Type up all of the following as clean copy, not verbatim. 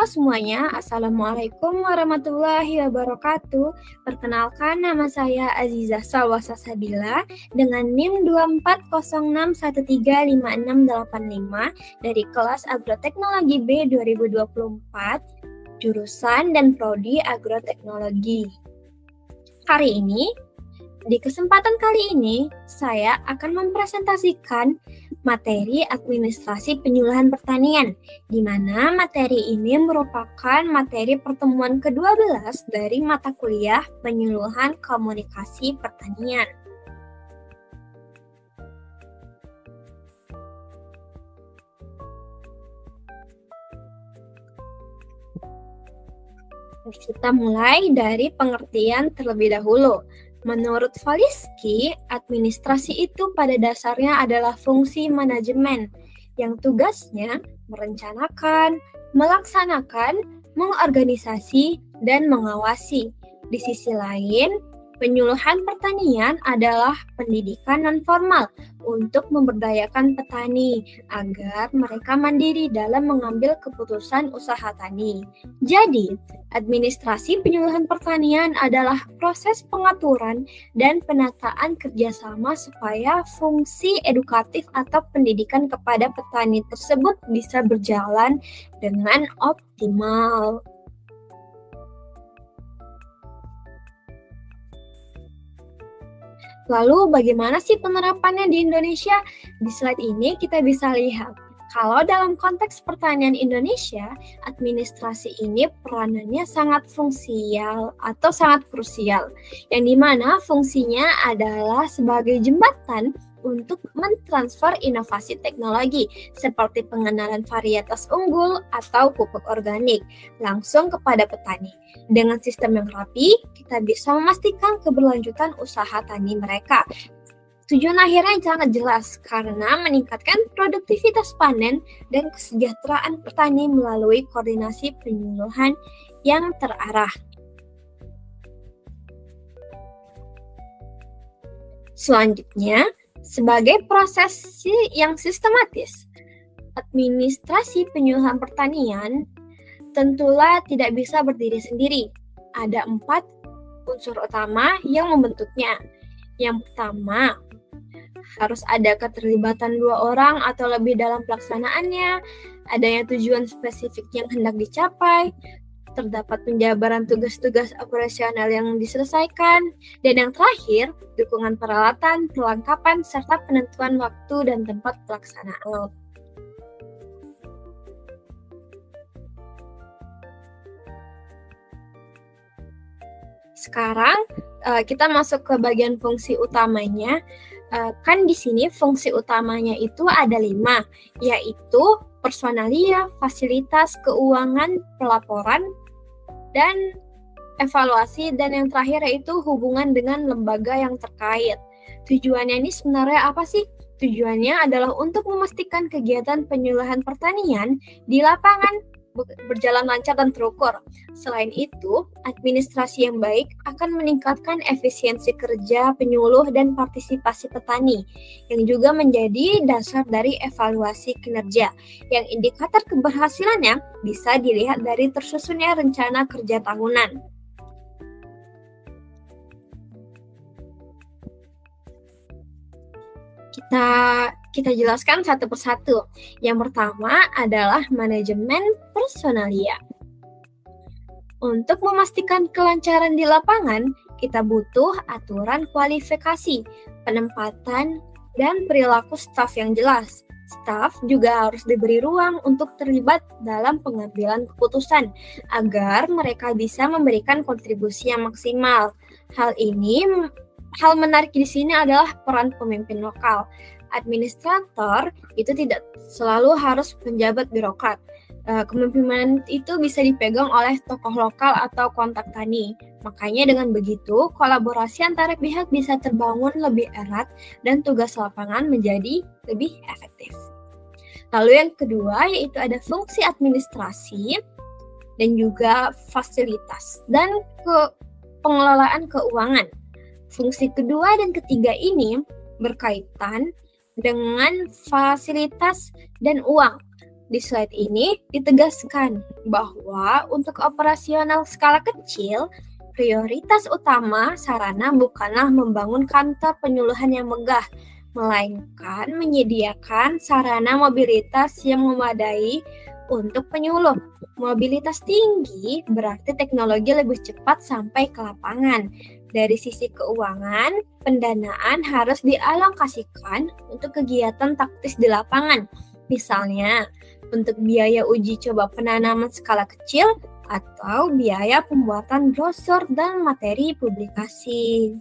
semuanya, Assalamualaikum warahmatullahi wabarakatuh. Perkenalkan, nama saya Azizah Salwasa Sabila dengan NIM 2406135685 dari kelas Agroteknologi B 2024, jurusan dan prodi Agroteknologi. Di kesempatan kali ini, saya akan mempresentasikan materi administrasi penyuluhan pertanian, di mana materi ini merupakan materi pertemuan ke-12 dari mata kuliah penyuluhan komunikasi pertanian. Kita mulai dari pengertian terlebih dahulu. Menurut Valiski, administrasi itu pada dasarnya adalah fungsi manajemen yang tugasnya merencanakan, melaksanakan, mengorganisasi, dan mengawasi. Di sisi lain, penyuluhan pertanian adalah pendidikan non-formal untuk memberdayakan petani agar mereka mandiri dalam mengambil keputusan usaha tani. Jadi, administrasi penyuluhan pertanian adalah proses pengaturan dan penataan kerjasama supaya fungsi edukatif atau pendidikan kepada petani tersebut bisa berjalan dengan optimal. Lalu bagaimana sih penerapannya di Indonesia? Di slide ini kita bisa lihat, kalau dalam konteks pertanian Indonesia, administrasi ini peranannya sangat fungsial atau sangat krusial, yang dimana fungsinya adalah sebagai jembatan untuk mentransfer inovasi teknologi seperti pengenalan varietas unggul atau pupuk organik langsung kepada petani. Dengan sistem yang rapi, kita bisa memastikan keberlanjutan usaha tani mereka. Tujuan akhirnya sangat jelas karena meningkatkan produktivitas panen dan kesejahteraan petani melalui koordinasi penyuluhan yang terarah. Selanjutnya, sebagai proses yang sistematis, administrasi penyuluhan pertanian tentulah tidak bisa berdiri sendiri. Ada 4 unsur utama yang membentuknya. Yang pertama, harus ada keterlibatan 2 orang atau lebih dalam pelaksanaannya, adanya tujuan spesifik yang hendak dicapai, terdapat penjabaran tugas-tugas operasional yang diselesaikan, dan yang terakhir, dukungan peralatan, perlengkapan, serta penentuan waktu dan tempat pelaksanaan. Sekarang kita masuk ke bagian fungsi utamanya. Kan di sini fungsi utamanya itu ada 5, yaitu personalia, fasilitas, keuangan, pelaporan, dan evaluasi, dan yang terakhir yaitu hubungan dengan lembaga yang terkait. Tujuannya ini sebenarnya apa sih? Tujuannya adalah untuk memastikan kegiatan penyuluhan pertanian di lapangan berjalan lancar dan terukur. Selain itu, administrasi yang baik akan meningkatkan efisiensi kerja penyuluh dan partisipasi petani, yang juga menjadi dasar dari evaluasi kinerja, yang indikator keberhasilannya bisa dilihat dari tersusunnya rencana kerja tahunan. Kita jelaskan satu persatu. Yang pertama adalah manajemen personalia. Untuk memastikan kelancaran di lapangan, kita butuh aturan kualifikasi, penempatan, dan perilaku staf yang jelas. Staf juga harus diberi ruang untuk terlibat dalam pengambilan keputusan agar mereka bisa memberikan kontribusi yang maksimal. Hal menarik di sini adalah peran pemimpin lokal. Administrator itu tidak selalu harus penjabat birokrat. Kepemimpinan itu bisa dipegang oleh tokoh lokal atau kontak tani. Makanya dengan begitu, kolaborasi antara pihak bisa terbangun lebih erat dan tugas lapangan menjadi lebih efektif. Lalu yang kedua yaitu ada fungsi administrasi dan juga fasilitas dan pengelolaan keuangan. Fungsi kedua dan ketiga ini berkaitan dengan fasilitas dan uang. Di slide ini ditegaskan bahwa untuk operasional skala kecil, prioritas utama sarana bukanlah membangun kantor penyuluhan yang megah, melainkan menyediakan sarana mobilitas yang memadai untuk penyuluh. Mobilitas tinggi berarti teknologi lebih cepat sampai ke lapangan. Dari sisi keuangan, pendanaan harus dialokasikan untuk kegiatan taktis di lapangan. Misalnya, untuk biaya uji coba penanaman skala kecil atau biaya pembuatan brosur dan materi publikasi.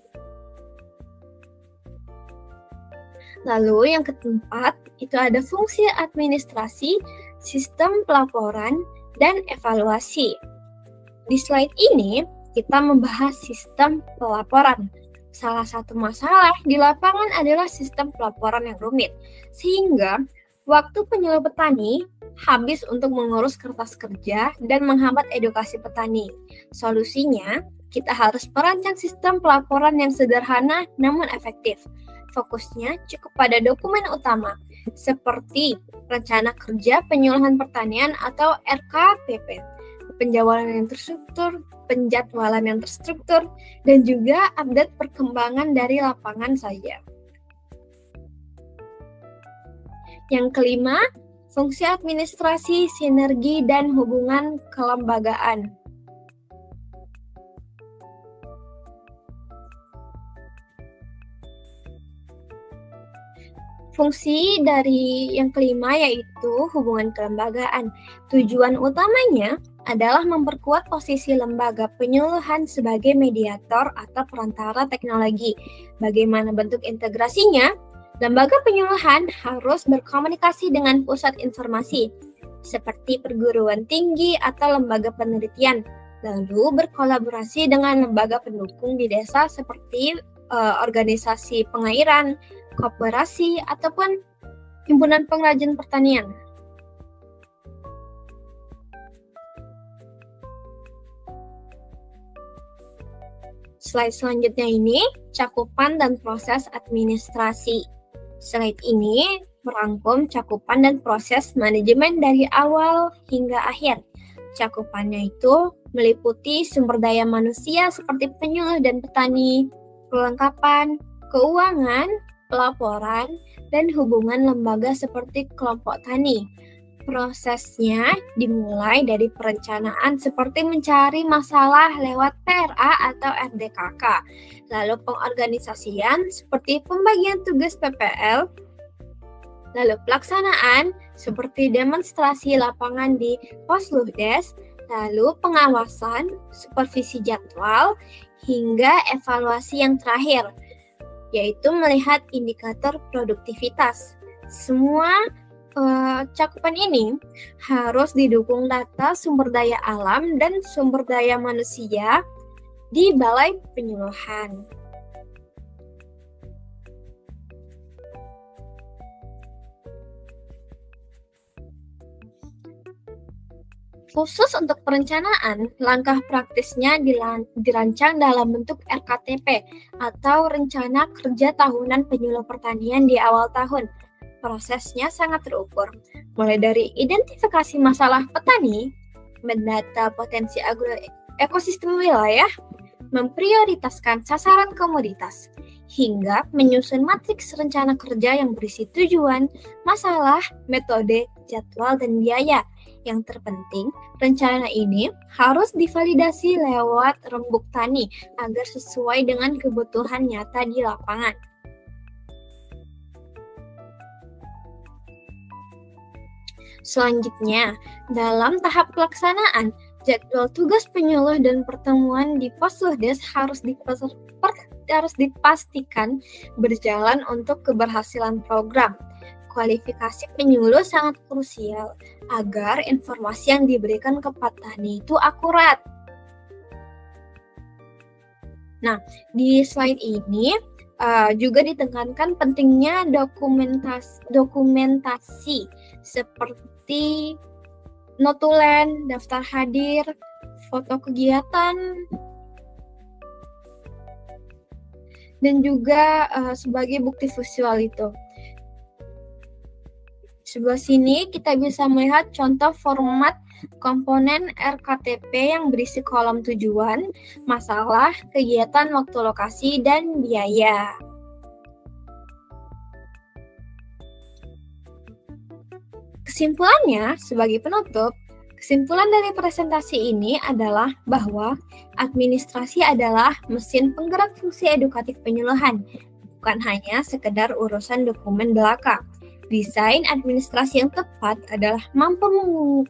Lalu yang keempat, itu ada fungsi administrasi, sistem pelaporan, dan evaluasi. Di slide ini, kita membahas sistem pelaporan. Salah satu masalah di lapangan adalah sistem pelaporan yang rumit, sehingga waktu penyuluh petani habis untuk mengurus kertas kerja dan menghambat edukasi petani. Solusinya, kita harus merancang sistem pelaporan yang sederhana namun efektif. Fokusnya cukup pada dokumen utama, seperti Rencana Kerja Penyuluhan Pertanian atau RKPP, penjadwalan yang terstruktur, dan juga update perkembangan dari lapangan saja. Yang kelima, fungsi administrasi, sinergi, dan hubungan kelembagaan. Fungsi dari yang kelima yaitu hubungan kelembagaan. Tujuan utamanya adalah memperkuat posisi lembaga penyuluhan sebagai mediator atau perantara teknologi. Bagaimana bentuk integrasinya? Lembaga penyuluhan harus berkomunikasi dengan pusat informasi, seperti perguruan tinggi atau lembaga penelitian, lalu berkolaborasi dengan lembaga pendukung di desa seperti organisasi pengairan, koperasi, ataupun himpunan pengrajin pertanian. Slide selanjutnya ini cakupan dan proses administrasi. Slide ini merangkum cakupan dan proses manajemen dari awal hingga akhir. Cakupannya itu meliputi sumber daya manusia seperti penyuluh dan petani, perlengkapan, keuangan, pelaporan, dan hubungan lembaga seperti kelompok tani. Prosesnya dimulai dari perencanaan seperti mencari masalah lewat PRA atau RDKK, lalu pengorganisasian seperti pembagian tugas PPL, lalu pelaksanaan seperti demonstrasi lapangan di Posludes, lalu pengawasan, supervisi jadwal, hingga evaluasi yang terakhir, yaitu melihat indikator produktivitas. Semua cakupan ini harus didukung data sumber daya alam dan sumber daya manusia di Balai Penyuluhan. Khusus untuk perencanaan, langkah praktisnya dirancang dalam bentuk RKTP atau Rencana Kerja Tahunan Penyuluh Pertanian di awal tahun. Prosesnya sangat terukur, mulai dari identifikasi masalah petani, mendata potensi ekosistem wilayah, memprioritaskan sasaran komoditas, hingga menyusun matriks rencana kerja yang berisi tujuan, masalah, metode, jadwal, dan biaya. Yang terpenting, rencana ini harus divalidasi lewat rembuk tani agar sesuai dengan kebutuhan nyata di lapangan. Selanjutnya, dalam tahap pelaksanaan, jadwal tugas penyuluh dan pertemuan di Posludes harus dipastikan berjalan untuk keberhasilan program. Kualifikasi penyuluh sangat krusial agar informasi yang diberikan ke petani itu akurat. Nah, di slide ini juga ditekankan pentingnya dokumentasi seperti notulen, daftar hadir, foto kegiatan, dan juga sebagai bukti visual itu. Sebelah sini kita bisa melihat contoh format komponen RKTP yang berisi kolom tujuan, masalah, kegiatan, waktu, lokasi, dan biaya. Kesimpulannya, sebagai penutup, kesimpulan dari presentasi ini adalah bahwa administrasi adalah mesin penggerak fungsi edukatif penyuluhan, bukan hanya sekedar urusan dokumen belaka. Desain administrasi yang tepat adalah mampu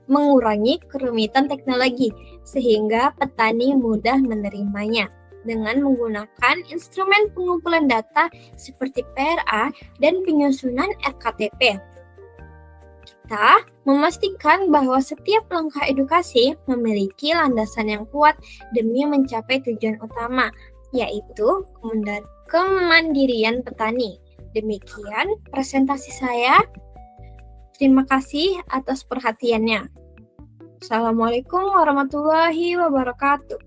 mengurangi kerumitan teknologi sehingga petani mudah menerimanya dengan menggunakan instrumen pengumpulan data seperti PRA dan penyusunan RKTP. Kita memastikan bahwa setiap langkah edukasi memiliki landasan yang kuat demi mencapai tujuan utama, yaitu kemandirian petani. Demikian presentasi saya. Terima kasih atas perhatiannya. Assalamualaikum warahmatullahi wabarakatuh.